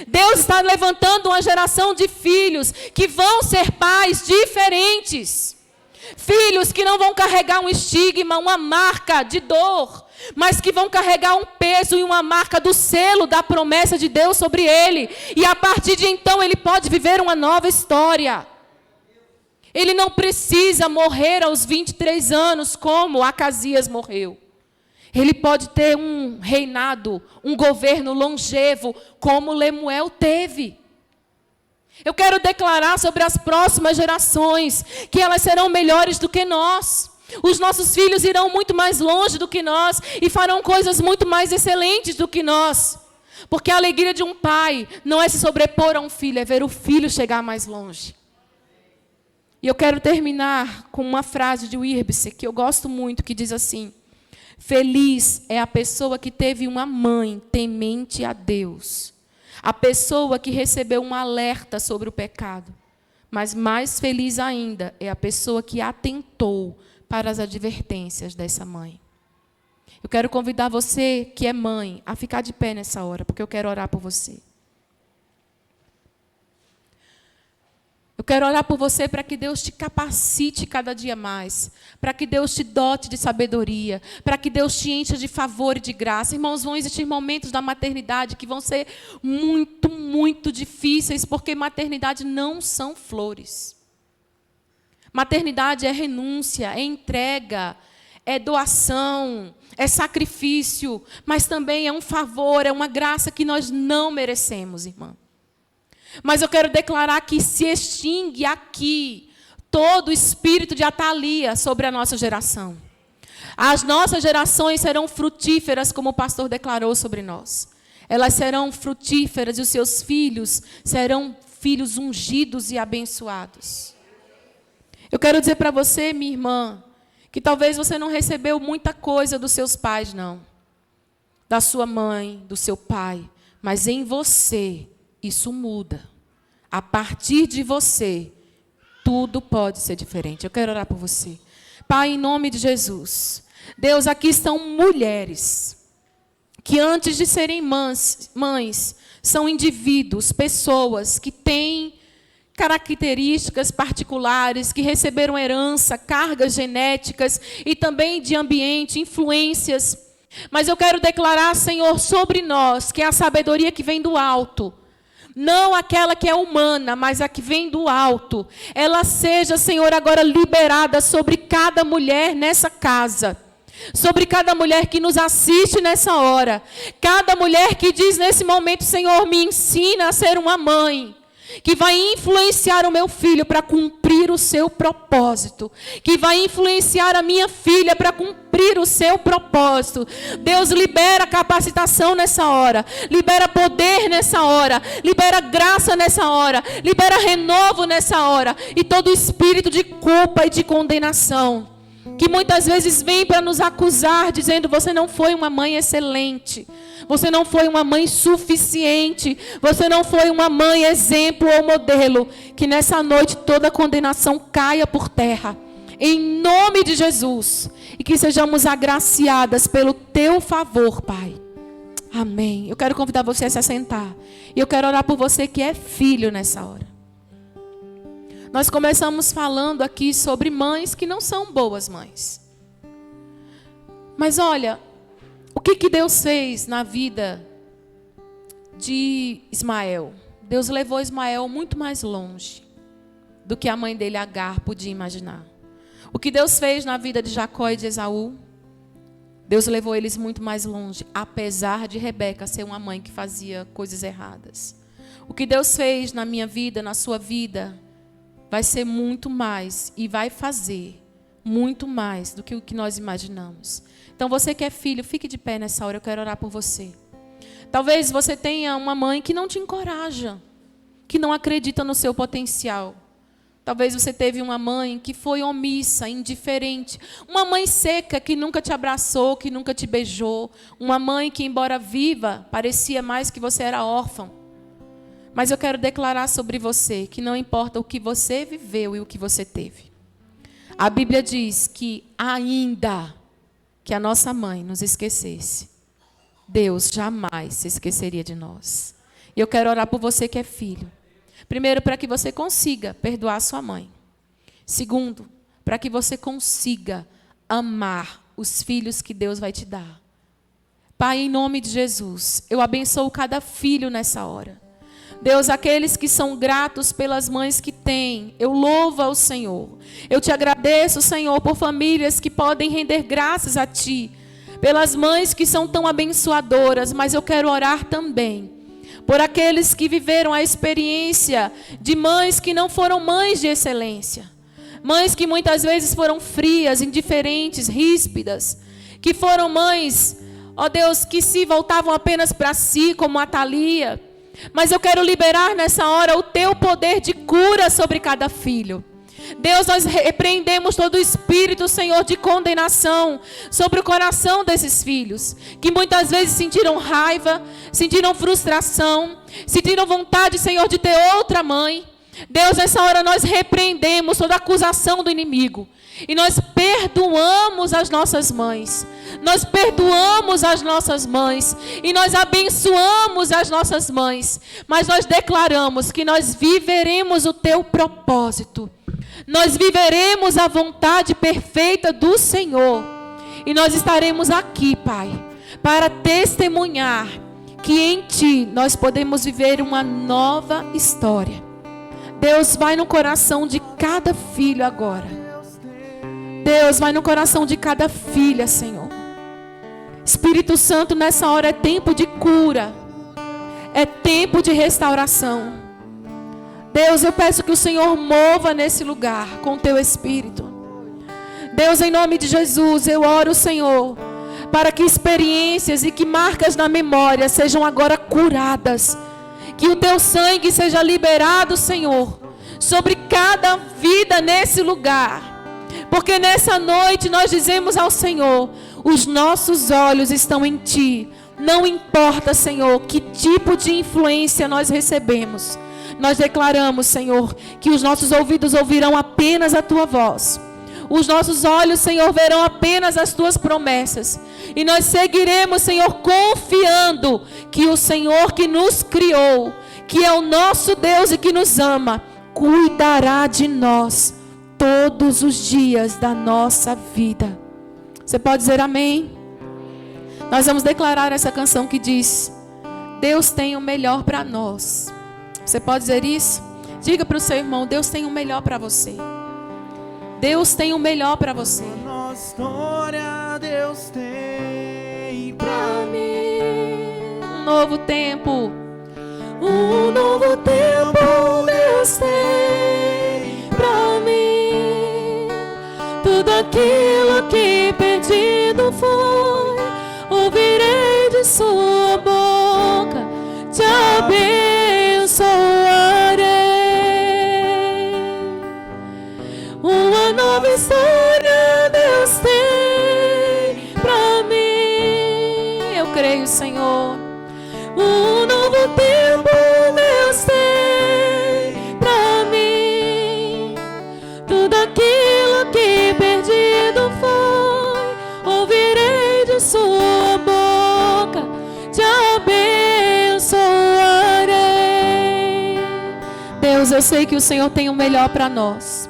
Deus está levantando uma geração de filhos que vão ser pais diferentes. Filhos que não vão carregar um estigma, uma marca de dor, mas que vão carregar um peso e uma marca do selo da promessa de Deus sobre ele. E a partir de então ele pode viver uma nova história. Ele não precisa morrer aos 23 anos como Acasias morreu. Ele pode ter um reinado, um governo longevo como Lemuel teve. Eu quero declarar sobre as próximas gerações que elas serão melhores do que nós. Os nossos filhos irão muito mais longe do que nós e farão coisas muito mais excelentes do que nós. Porque a alegria de um pai não é se sobrepor a um filho, é ver o filho chegar mais longe. E eu quero terminar com uma frase de Wirbse, que eu gosto muito, que diz assim, feliz é a pessoa que teve uma mãe temente a Deus. A pessoa que recebeu um alerta sobre o pecado. Mas mais feliz ainda é a pessoa que atentou para as advertências dessa mãe. Eu quero convidar você, que é mãe, a ficar de pé nessa hora, porque eu quero orar por você. Eu quero orar por você para que Deus te capacite cada dia mais, para que Deus te dote de sabedoria, para que Deus te encha de favor e de graça. Irmãos, vão existir momentos da maternidade que vão ser muito, muito difíceis, porque maternidade não são flores. Maternidade é renúncia, é entrega, é doação, é sacrifício, mas também é um favor, é uma graça que nós não merecemos, irmã. Mas eu quero declarar que se extingue aqui todo o espírito de Atalia sobre a nossa geração. As nossas gerações serão frutíferas, como o pastor declarou sobre nós. Elas serão frutíferas e os seus filhos serão filhos ungidos e abençoados. Eu quero dizer para você, minha irmã, que talvez você não recebeu muita coisa dos seus pais, não. Da sua mãe, do seu pai. Mas em você, isso muda. A partir de você, tudo pode ser diferente. Eu quero orar por você. Pai, em nome de Jesus. Deus, aqui estão mulheres que antes de serem mães, são indivíduos, pessoas que têm características particulares, que receberam herança, cargas genéticas e também de ambiente, influências. Mas eu quero declarar, Senhor, sobre nós, que é a sabedoria que vem do alto. não aquela que é humana, mas a que vem do alto, ela seja, Senhor, agora liberada sobre cada mulher nessa casa. Sobre cada mulher que nos assiste nessa hora. Cada mulher que diz nesse momento, Senhor, me ensina a ser uma mãe que vai influenciar o meu filho para cumprir o seu propósito, que vai influenciar a minha filha para cumprir o seu propósito. Deus, libera capacitação nessa hora, libera poder nessa hora, libera graça nessa hora, libera renovo nessa hora, e todo espírito de culpa e de condenação que muitas vezes vem para nos acusar, dizendo: você não foi uma mãe excelente, você não foi uma mãe suficiente, você não foi uma mãe exemplo ou modelo. Que nessa noite toda condenação caia por terra, em nome de Jesus, e que sejamos agraciadas pelo teu favor, Pai. Amém. Eu quero convidar você a se assentar, e eu quero orar por você que é filho nessa hora. Nós começamos falando aqui sobre mães que não são boas mães. Mas olha, o que Deus fez na vida de Ismael? Deus levou Ismael muito mais longe do que a mãe dele, Agar, podia imaginar. O que Deus fez na vida de Jacó e de Esaú? Deus levou eles muito mais longe, apesar de Rebeca ser uma mãe que fazia coisas erradas. O que Deus fez na minha vida, na sua vida, vai ser muito mais e vai fazer muito mais do que o que nós imaginamos. Então você que é filho, fique de pé nessa hora, eu quero orar por você. Talvez você tenha uma mãe que não te encoraja, que não acredita no seu potencial. Talvez você teve uma mãe que foi omissa, indiferente. Uma mãe seca que nunca te abraçou, que nunca te beijou. Uma mãe que, embora viva, parecia mais que você era órfão. Mas eu quero declarar sobre você que não importa o que você viveu e o que você teve. A Bíblia diz que ainda que a nossa mãe nos esquecesse, Deus jamais se esqueceria de nós. E eu quero orar por você que é filho. Primeiro, para que você consiga perdoar sua mãe. Segundo, para que você consiga amar os filhos que Deus vai te dar. Pai, em nome de Jesus, eu abençoo cada filho nessa hora. Deus, aqueles que são gratos pelas mães que têm, eu louvo ao Senhor. Eu te agradeço, Senhor, por famílias que podem render graças a Ti, pelas mães que são tão abençoadoras, mas eu quero orar também por aqueles que viveram a experiência de mães que não foram mães de excelência, mães que muitas vezes foram frias, indiferentes, ríspidas, que foram mães, ó Deus, que se voltavam apenas para si, como a Thalia. Mas eu quero liberar nessa hora o teu poder de cura sobre cada filho. Deus, nós repreendemos todo o espírito, Senhor, de condenação sobre o coração desses filhos, que muitas vezes sentiram raiva, sentiram frustração, sentiram vontade, Senhor, de ter outra mãe. Deus, nessa hora nós repreendemos toda acusação do inimigo. E nós perdoamos as nossas mães. Nós perdoamos as nossas mães. E nós abençoamos as nossas mães. Mas nós declaramos que nós viveremos o teu propósito. Nós viveremos a vontade perfeita do Senhor. E nós estaremos aqui, Pai, para testemunhar que em Ti nós podemos viver uma nova história. Deus, vai no coração de cada filho agora. Deus, vai no coração de cada filha, Senhor. Espírito Santo, nessa hora é tempo de cura. É tempo de restauração. Deus, eu peço que o Senhor mova nesse lugar com o Teu Espírito. Deus, em nome de Jesus, eu oro, Senhor, para que experiências e que marcas na memória sejam agora curadas. Que o Teu sangue seja liberado, Senhor, sobre cada vida nesse lugar. Porque nessa noite nós dizemos ao Senhor: os nossos olhos estão em Ti. Não importa, Senhor, que tipo de influência nós recebemos. Nós declaramos, Senhor, que os nossos ouvidos ouvirão apenas a Tua voz. Os nossos olhos, Senhor, verão apenas as Tuas promessas. E nós seguiremos, Senhor, confiando que o Senhor que nos criou, que é o nosso Deus e que nos ama, cuidará de nós todos os dias da nossa vida. Você pode dizer amém? Nós vamos declarar essa canção que diz: Deus tem o melhor para nós. Você pode dizer isso? Diga para o seu irmão: Deus tem o melhor para você. Deus tem o melhor para você. Nossa história Deus tem Pra mim, um novo tempo. Um novo tempo Deus tem pra mim. Tudo aquilo que perdido foi, ouvirei de sua boca, te abençoarei. Uma nova história Deus tem pra mim. Eu creio, Senhor. Um novo tempo Deus tem pra mim. Tudo aquilo que perdido foi, ouvirei de sua boca, te abençoarei. Deus, eu sei que o Senhor tem o melhor para nós.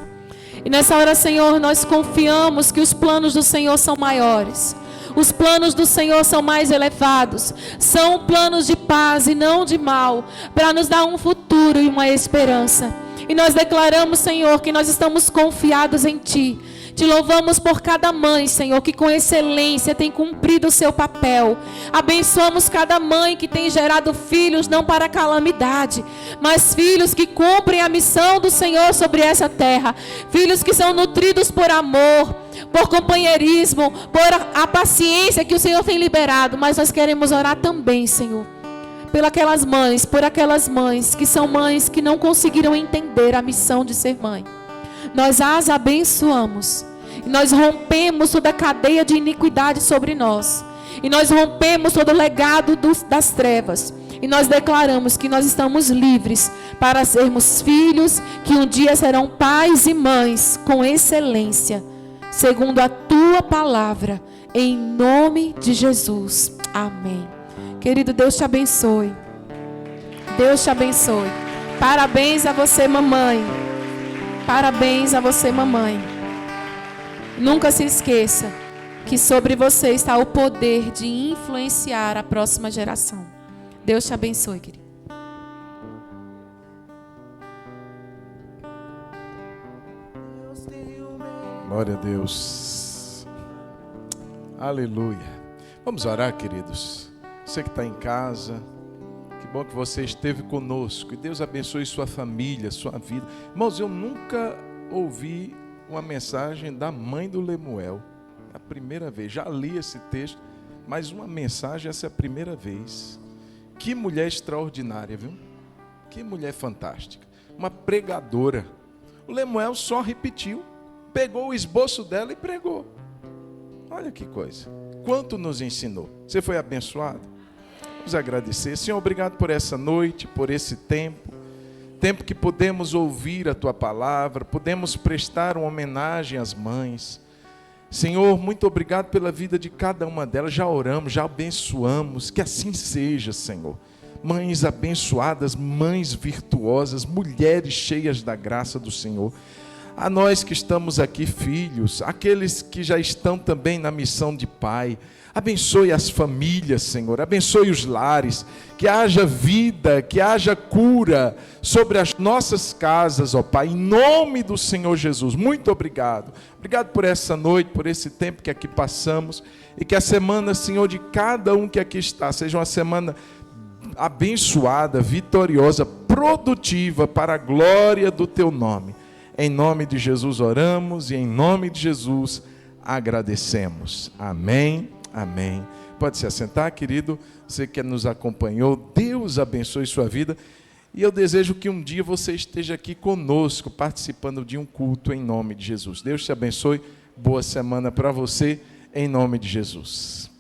E nessa hora, Senhor, nós confiamos que os planos do Senhor são maiores. Os planos do Senhor são mais elevados. São planos de paz e não de mal, para nos dar um futuro e uma esperança. E nós declaramos, Senhor, que nós estamos confiados em Ti. Te louvamos por cada mãe, Senhor, que com excelência tem cumprido o seu papel. Abençoamos cada mãe que tem gerado filhos não para calamidade, mas filhos que cumprem a missão do Senhor sobre essa terra. Filhos que são nutridos por amor, por companheirismo, por a paciência que o Senhor tem liberado. Mas nós queremos orar também, Senhor, por aquelas mães que são mães que não conseguiram entender a missão de ser mãe. Nós as abençoamos. E nós rompemos toda a cadeia de iniquidade sobre nós. E nós rompemos todo o legado das trevas. E nós declaramos que nós estamos livres para sermos filhos que um dia serão pais e mães com excelência, segundo a Tua palavra, em nome de Jesus. Amém. Querido, Deus te abençoe. Deus te abençoe. Parabéns a você, mamãe. Parabéns a você, mamãe. Nunca se esqueça que sobre você está o poder de influenciar a próxima geração. Deus te abençoe, querido. Glória a Deus. Aleluia. Vamos orar, queridos. Você que está em casa, que bom que você esteve conosco. E Deus abençoe sua família, sua vida. Irmãos, eu nunca ouvi uma mensagem da mãe do Lemuel. É a primeira vez. Já li esse texto, mas uma mensagem, essa é a primeira vez. Que mulher extraordinária, viu? Que mulher fantástica. Uma pregadora. O Lemuel só repetiu. Pegou o esboço dela e pregou. Olha que coisa. Quanto nos ensinou. Você foi abençoado? Vamos agradecer. Senhor, obrigado por essa noite, por esse tempo. Tempo que podemos ouvir a Tua palavra, podemos prestar uma homenagem às mães. Senhor, muito obrigado pela vida de cada uma delas. Já oramos, já abençoamos, que assim seja, Senhor. Mães abençoadas, mães virtuosas, mulheres cheias da graça do Senhor. A nós que estamos aqui, filhos, aqueles que já estão também na missão de pai, abençoe as famílias, Senhor, abençoe os lares, que haja vida, que haja cura sobre as nossas casas, ó Pai, em nome do Senhor Jesus. Muito obrigado. Obrigado por essa noite, por esse tempo que aqui passamos, e que a semana, Senhor, de cada um que aqui está, seja uma semana abençoada, vitoriosa, produtiva para a glória do Teu nome. Em nome de Jesus oramos e em nome de Jesus agradecemos. Amém, amém. Pode se assentar, querido. Você que nos acompanhou, Deus abençoe sua vida. E eu desejo que um dia você esteja aqui conosco, participando de um culto em nome de Jesus. Deus te abençoe. Boa semana para você, em nome de Jesus.